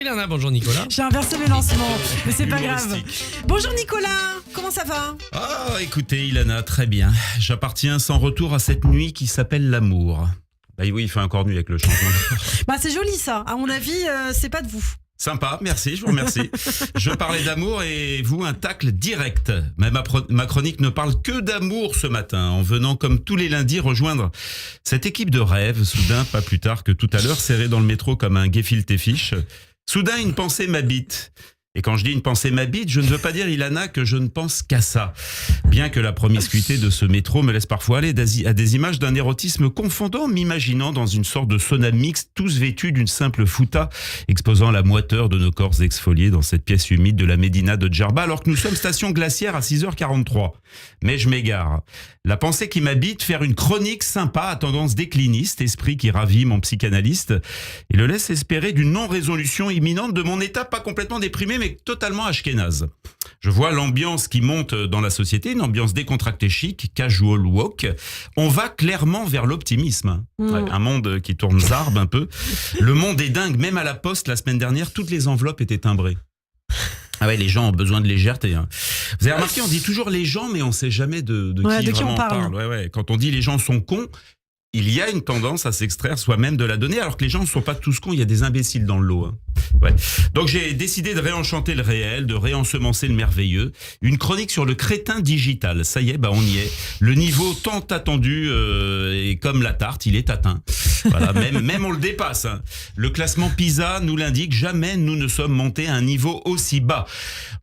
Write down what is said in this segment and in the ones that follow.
Ilana, bonjour Nicolas. J'ai inversé le lancement, mais c'est pas grave. Bonjour Nicolas, comment ça va? Ah, écoutez Ilana, très bien. J'appartiens sans retour à cette nuit qui s'appelle l'amour. Bah oui, il fait encore nuit avec le changement. Bah c'est joli ça, à mon avis, c'est pas de vous. Sympa, merci, je vous remercie. Je parlais d'amour et vous, un tacle direct. Mais ma chronique ne parle que d'amour ce matin, en venant comme tous les lundis rejoindre cette équipe de rêve, soudain, pas plus tard que tout à l'heure, serré dans le métro comme un gefilte fiche. Soudain, une pensée m'habite. Et quand je dis une pensée m'habite, je ne veux pas dire, Ilana, que je ne pense qu'à ça. Bien que la promiscuité de ce métro me laisse parfois aller à des images d'un érotisme confondant, m'imaginant dans une sorte de sauna mixte, tous vêtus d'une simple fouta, exposant la moiteur de nos corps exfoliés dans cette pièce humide de la Médina de Djerba, alors que nous sommes station glaciaire à 6h43. Mais je m'égare. La pensée qui m'habite, faire une chronique sympa à tendance décliniste, esprit qui ravit mon psychanalyste, et le laisse espérer d'une non-résolution imminente de mon état pas complètement déprimé, mais totalement ashkénaze. Je vois l'ambiance qui monte dans la société, une ambiance décontractée chic, casual woke. On va clairement vers l'optimisme. Ouais, un monde qui tourne zarbe un peu. Le monde est dingue, même à la poste la semaine dernière, toutes les enveloppes étaient timbrées. Ah ouais, les gens ont besoin de légèreté. Hein. Vous avez remarqué, on dit toujours les gens, mais on ne sait jamais de qui vraiment on parle. Ouais. Quand on dit les gens sont cons, il y a une tendance à s'extraire soi-même de la donnée, alors que les gens ne sont pas tous cons, il y a des imbéciles dans le lot. Hein. Ouais. Donc j'ai décidé de réenchanter le réel, de réensemencer le merveilleux. Une chronique sur le crétin digital. Ça y est, on y est. Le niveau tant attendu est comme la tarte, il est atteint. Voilà, même on le dépasse. Hein. Le classement PISA nous l'indique, jamais nous ne sommes montés à un niveau aussi bas.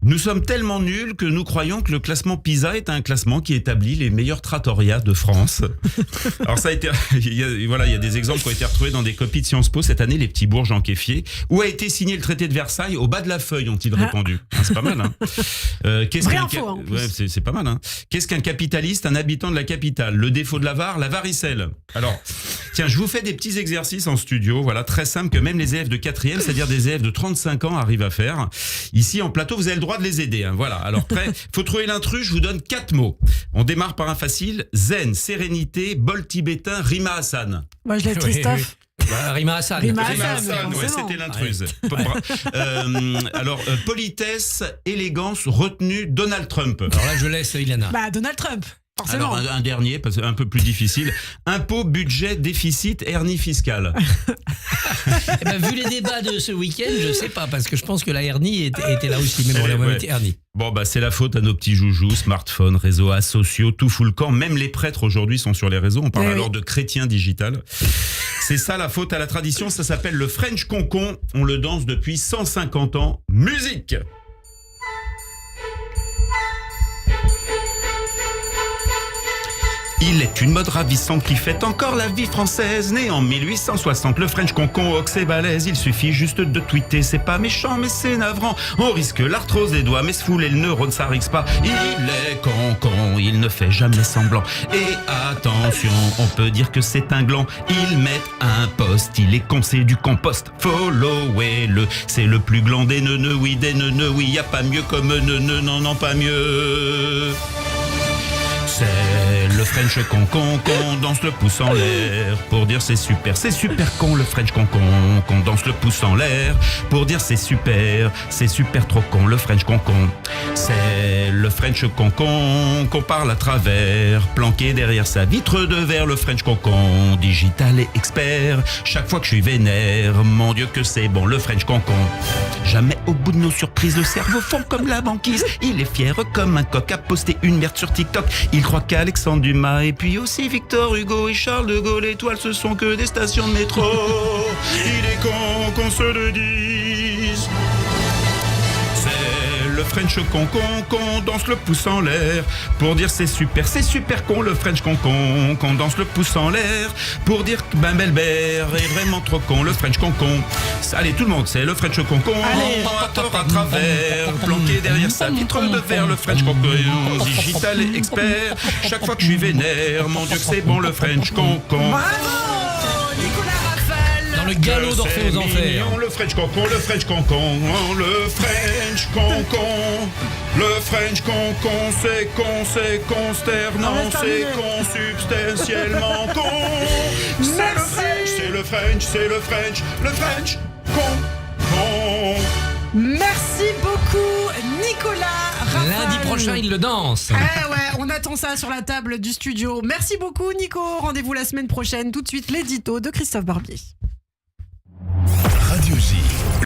Nous sommes tellement nuls que nous croyons que le classement PISA est un classement qui établit les meilleurs trattorias de France. Alors ça a été, il y a des exemples qui ont été retrouvés dans des copies de Sciences Po cette année, les petits bourges en kéfier. Où a été signé le traité de Versailles? Au bas de la feuille, ont-ils répondu. Hein, c'est pas mal. Hein. C'est pas mal. Hein. Qu'est-ce qu'un capitaliste, un habitant de la capitale? Le défaut de la varicelle. Alors, tiens, je vous fais des petits exercices en studio, voilà, très simple, que même les élèves de 4e, c'est-à-dire des élèves de 35 ans, arrivent à faire. Ici, en plateau, vous avez le droit de les aider. Hein. Voilà, alors prêt, faut trouver l'intrus, je vous donne 4 mots. On démarre par un facile: zen, sérénité, bol tibétain, Rima Hassan. Moi, je l'ai Christophe. Rima Hassan. Rima Hassan, ouais, c'était l'intruse. Alors, politesse, élégance, retenue, Donald Trump. Alors là, je laisse Ilana. Donald Trump. Forcément. Alors, un dernier, parce que un peu plus difficile. Impôt, budget, déficit, hernie fiscale. Vu les débats de ce week-end, je sais pas, parce que je pense que la hernie était là aussi, même on était hernie. Bon, c'est la faute à nos petits joujoux, smartphones, réseaux sociaux, tout fout le camp. Même les prêtres aujourd'hui sont sur les réseaux. On parle alors de chrétien digital. C'est ça la faute à la tradition. Ça s'appelle le French Concon. On le danse depuis 150 ans. Musique! Il est une mode ravissante qui fête encore la vie française. Né en 1860, le French Concon ox et balèze. Il suffit juste de tweeter, c'est pas méchant mais c'est navrant. On risque l'arthrose des doigts mais se fouler le neurone ça risque pas. Il est concon, il ne fait jamais semblant. Et attention, on peut dire que c'est un gland. Il met un post, il est con, c'est du compost. Followez-le, c'est le plus gland des neuneux, oui des neuneux, oui y a pas mieux comme neuneux, non pas mieux. C'est le French Concon, qu'on danse le pouce en l'air pour dire c'est super con le French Concon, qu'on danse le pouce en l'air pour dire c'est super trop con le French Concon. C'est le French Concon qu'on parle à travers, planqué derrière sa vitre de verre, le French Concon, digital et expert. Chaque fois que je suis vénère, mon Dieu que c'est bon le French Concon. Jamais au bout de nos surprises, le cerveau fond comme la banquise. Il est fier comme un coq à poster une merde sur TikTok. Il croit qu'Alexandre Dumas et puis aussi Victor Hugo et Charles de Gaulle étoile ce sont que des stations de métro. Il est con qu'on se le dise. C'est le French Concon qu'on danse le pouce en l'air pour dire c'est super con le French Concon qu'on danse le pouce en l'air pour dire que Belbert est vraiment trop con le French Concon. Allez tout le monde, c'est le French Concon à tort à travers, planqué derrière sa vitre de verre, le French Concon, digital et expert. Chaque fois que je suis vénère, mon Dieu que c'est bon le French Concon. Bravo Nicolas Raphaël. Dans le galop d'Orphée aux Enfers. Le French Concon, le French Concon, le French Concon. Le French Concon, c'est consternant, c'est consubstantiellement con. C'est le French, le French Concon. Merci beaucoup, Nicolas Rafal. Lundi prochain, il le danse. Eh ouais, on attend ça sur la table du studio. Merci beaucoup, Nico. Rendez-vous la semaine prochaine. Tout de suite, l'édito de Christophe Barbier. Radio J.